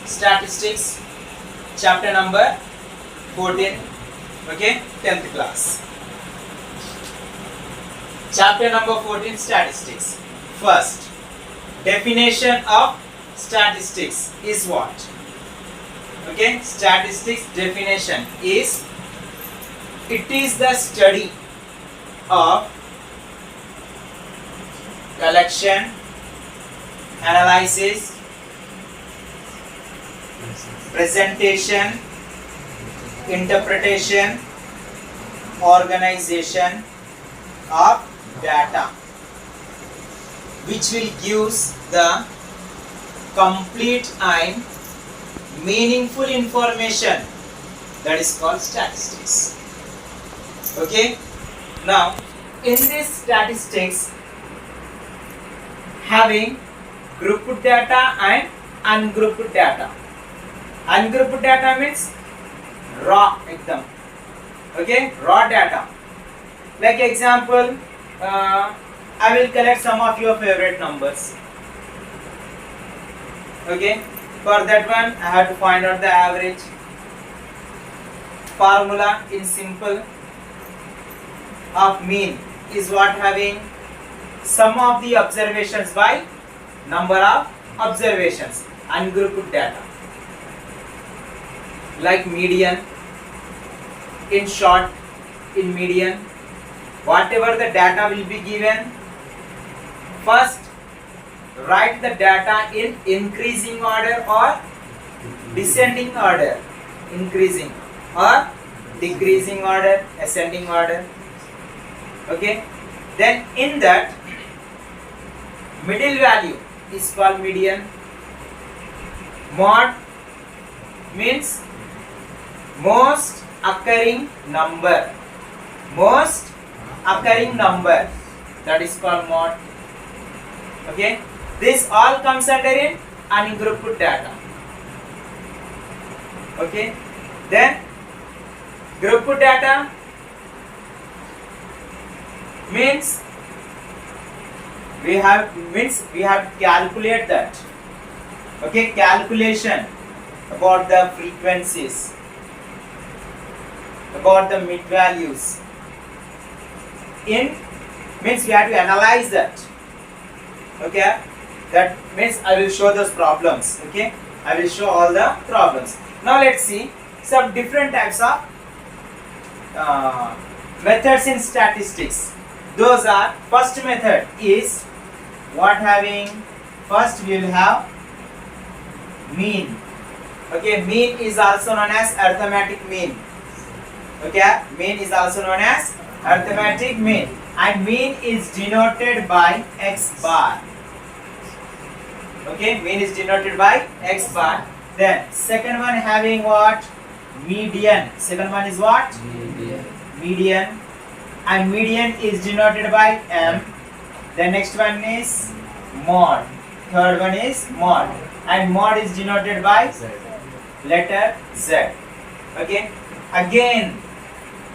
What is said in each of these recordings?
Statistics, chapter number 14, okay, 10th class. Chapter number 14, Statistics. First, definition of statistics is what? Okay, statistics definition is, it is the study of collection, analysis, presentation, interpretation, organization of data, which will give the complete and meaningful information, that is called statistics. Okay, now in this statistics having grouped data and ungrouped data. Ungrouped data means raw ekdam, okay, raw data. Like example, I will collect some of your favorite numbers. Okay, for that one I have to find out the average. Formula in simple of mean is what? Having sum of the observations by number of observations. Ungrouped data like median. In short, in median, whatever the data will be given, first write the data in increasing order or descending order, increasing or decreasing order, ascending order. Okay, then in that middle value is called median. Mod means most occurring number, most occurring number, that is called mod. Okay, this all comes under in ungrouped data. Okay, then grouped data means we have to calculate that. Okay, calculation about the frequencies, about the mid values. In means we have to analyze that. Okay, that means I will show those problems. Okay, I will show all the problems. Now let's see some different types of methods in statistics. Those are, first method is what? Having, first we will have mean. Okay, mean is also known as arithmetic mean. Okay, mean is also known as arithmetic mean, and mean is denoted by x bar. Okay, mean is denoted by x bar. Then second one having what? Median. Second one is what? Median, and median is denoted by m. The next one is mod. Third one is mod, and mod is denoted by letter Z. Okay, again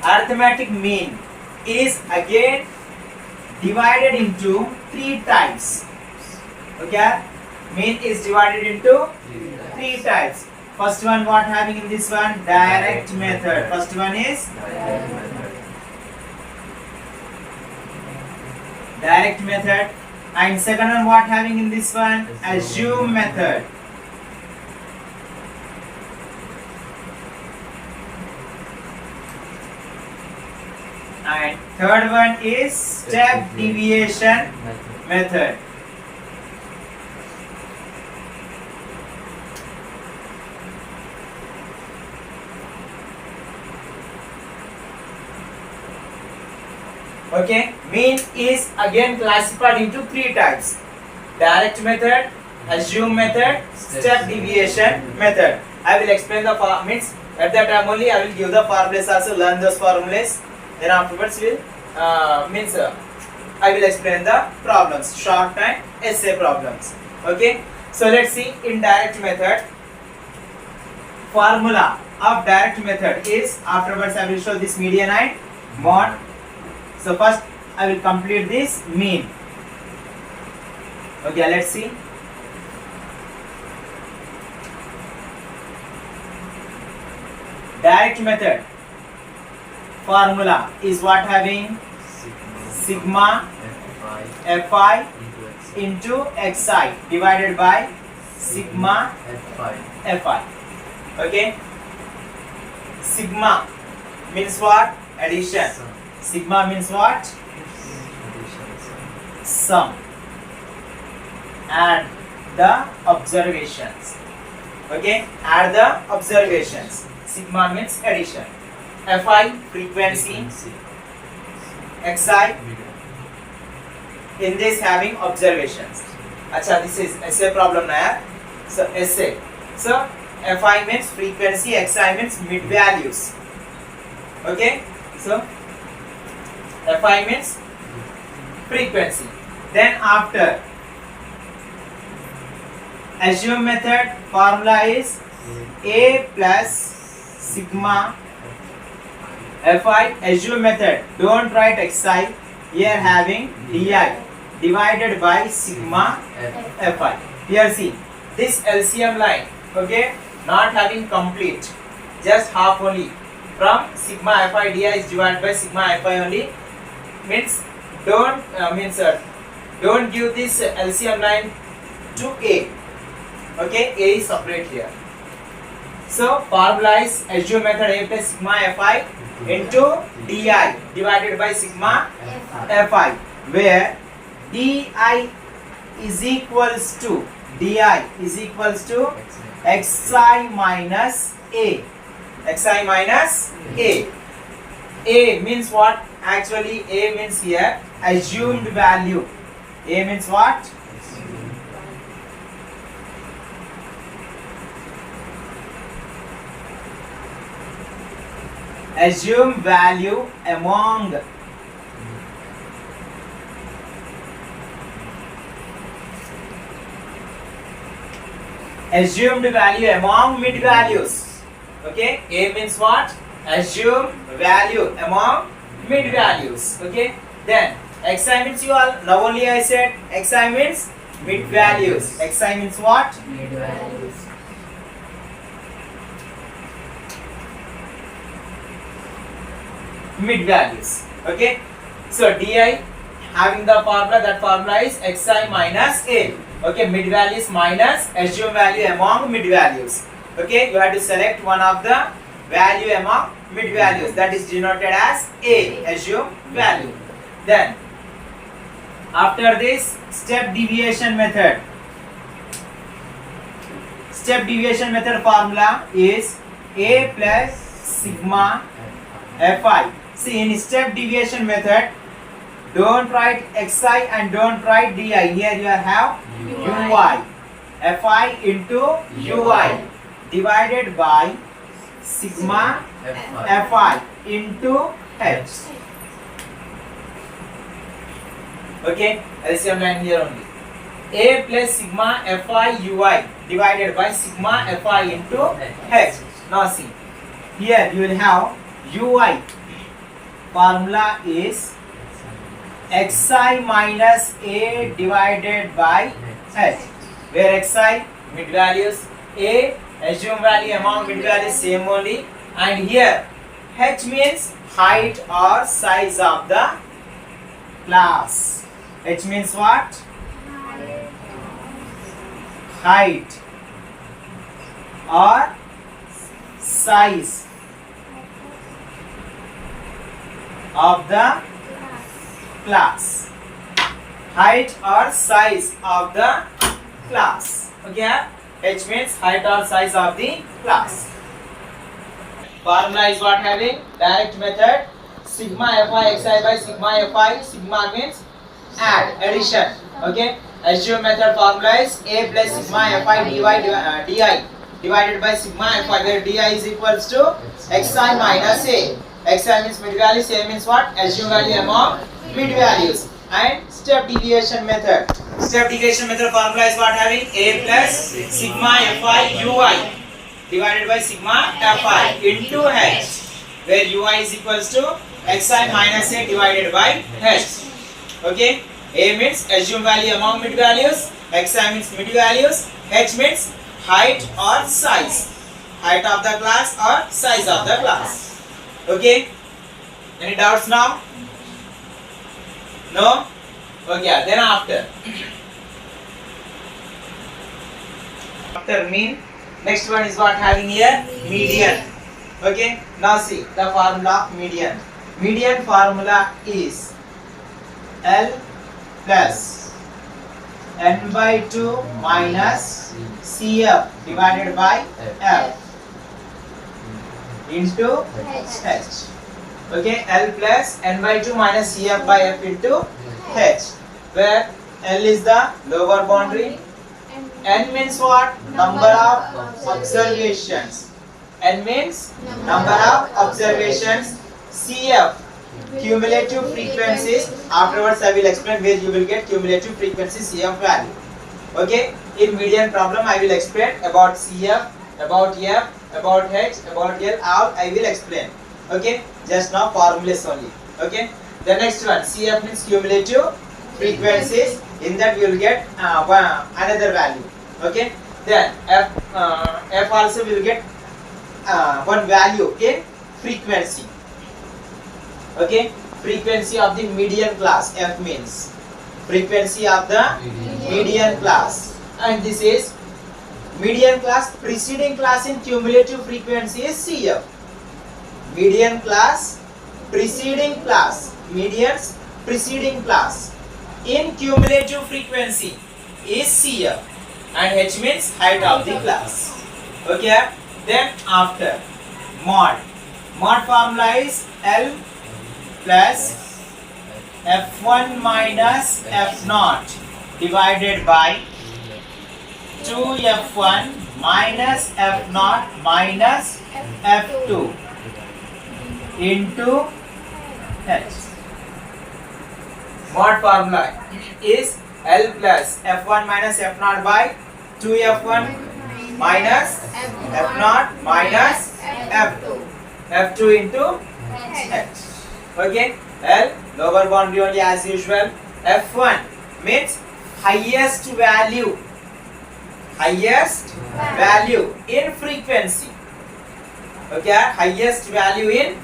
arithmetic mean is again divided into three types. Okay, mean is divided into three types. First one what? Having in this one? Direct method. First one is direct method, and second one what? Having in this one? Assume method. And third one is step deviation method. Okay, mean is again classified into three types: direct method, assume method, step deviation method. I will explain the means at that time only I will give the formulas also, learn those formulas. Then afterwards will I will explain the problems, short and essay problems. Okay, so let's see in direct method. Formula of direct method is, afterwards I will show this median and mod. So first I will complete this mean. Okay, let's see. direct method formula is what having sigma fi into xi divided by sigma fi. Okay, sigma means what? Addition. Sigma means what? Sum. Add the observations. Okay, add the observations. Sigma means addition. Fi frequency, xi in this having observations. Acha, this is essay problem na. So essay. So fi means frequency, xi means mid values. Okay, so fi means frequency. Then after assume method formula is a plus sigma fi. Assume method, don't write xi, here having di divided by sigma fi. Here see this LCM line, okay, not having complete, just half only. From sigma fi di is divided by sigma fi only, means don't don't give this LCM line to a. Okay, a is separate here. So formula is assume method a plus sigma fi into di divided by sigma fi, where di is equals to xi minus a. Xi minus a. A means what? Actually a means here assumed value. A means what? Assume value among assumed value among mid values. Okay, A means what? Assume value among mid values. Okay, then xi means you all now only I said xi means mid values. Xi means what? Mid values. Mid values. Okay, so di having the formula, that formula is xi minus a. Okay, mid values minus assume value among mid values. Okay, you have to select one of the value among mid values, that is denoted as a, assume value. Then after this, step deviation method. Step deviation method formula is a plus sigma fi. See, in step deviation method, don't write xi and don't write di. Here you have ui. Fi into ui divided by sigma fi into h. Okay, LCM line here only. A plus sigma fi ui divided by sigma fi into h. Now see, here you will have ui. Formula is xi minus a divided by h, where xi mid values, a assume value among mid values same only, and here h means height or size of the class. H means what? Height or size of the class. Height or size of the class. Okay, H means height or size of the class. Formula is what having direct method sigma fi xi by sigma fi. Sigma means add, addition. Okay, assume method formula is a plus sigma fi di divided by sigma fi, where di is equals to xi minus a. Xi means mid values, a means what? Assume value among mid values. And step deviation method. Step deviation method formula is what having a plus sigma fi ui divided by sigma fi into h, where ui is equals to xi minus a divided by h. Okay, a means assume value among mid values, xi means mid values, h means height or size height of the class or size of the class. Okay, any doubts now? No? Okay, then after mean, next one is what having here? Median. Okay, now see the formula of median. Median formula is L plus n by 2 minus CF divided by F into H. Okay, L plus n by 2 minus CF by F into H, where L is the lower boundary, n means what? Number of observations. N means number of observations. CF, cumulative frequencies. Afterwards I will explain where you will get cumulative frequency CF value. Okay, in median problem I will explain about CF, about F, about H, about L. All I will explain. Okay, just now formulas only. Okay, the next one, CF means cumulative frequencies. In that we will get another value. Okay, then F also will get one value in frequency. Okay, frequency of the median class. F means frequency of the median class, and this is median class. Preceding class in cumulative frequency is CF. Median class, preceding class, medians preceding class in cumulative frequency is CF, and H means height of the class. Okay, then after mod formula is L plus F1 minus F0 divided by 2F1 minus F0 minus F2 into H. Mod formula is L plus F1 minus F0 by 2F1 minus F0 minus F2 into H. Okay, L lower boundary only as usual. F1 means highest value in frequency. Okay, highest value in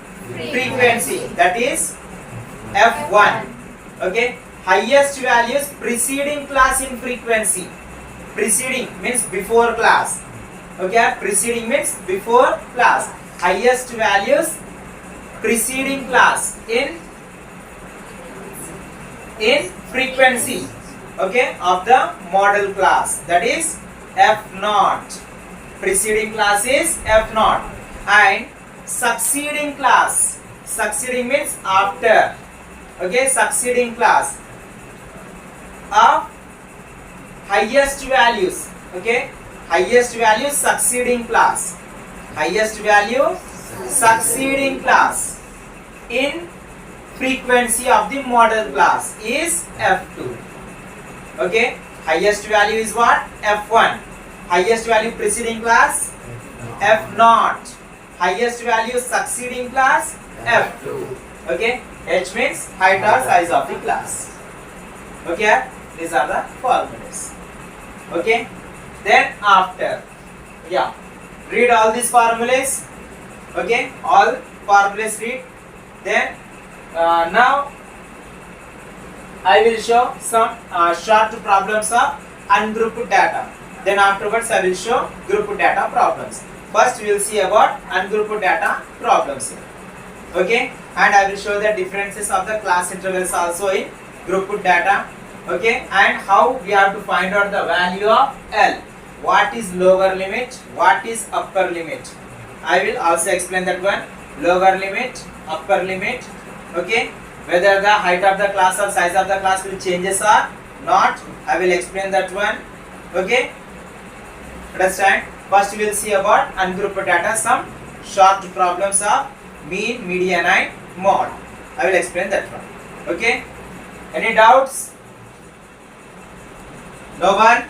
frequency, that is F1. Okay, highest values preceding class in frequency. Preceding means before class. Okay, preceding means before class. Highest values preceding class in frequency, okay, of the model class, that is F0. Preceding class is F0, and succeeding class, succeeding means after. Okay, succeeding class of highest values. Okay, highest value succeeding class, highest value succeeding class in frequency of the model class is F2. Okay, highest value is what? F1. Highest value preceding class F0. Highest value succeeding class F2. Okay, H means height or size of the class. Okay, these are the formulas. Okay, then after, yeah, read all these formulas. Okay, all formulas read. Then now I will show some short problems of ungrouped data. Then afterwards I will show grouped data problems. First we will see about ungrouped data problems here. Okay, and I will show the differences of the class intervals also in grouped data. Okay, and how we have to find out the value of L. What is lower limit? What is upper limit? I will also explain that one. Lower limit, upper limit. Okay, whether the height of the class or size of the class will changes or not, I will explain that one. Okay, understand? First we will see about ungrouped data, some short problems of mean, median and mode. I will explain that one. Okay, any doubts? No one?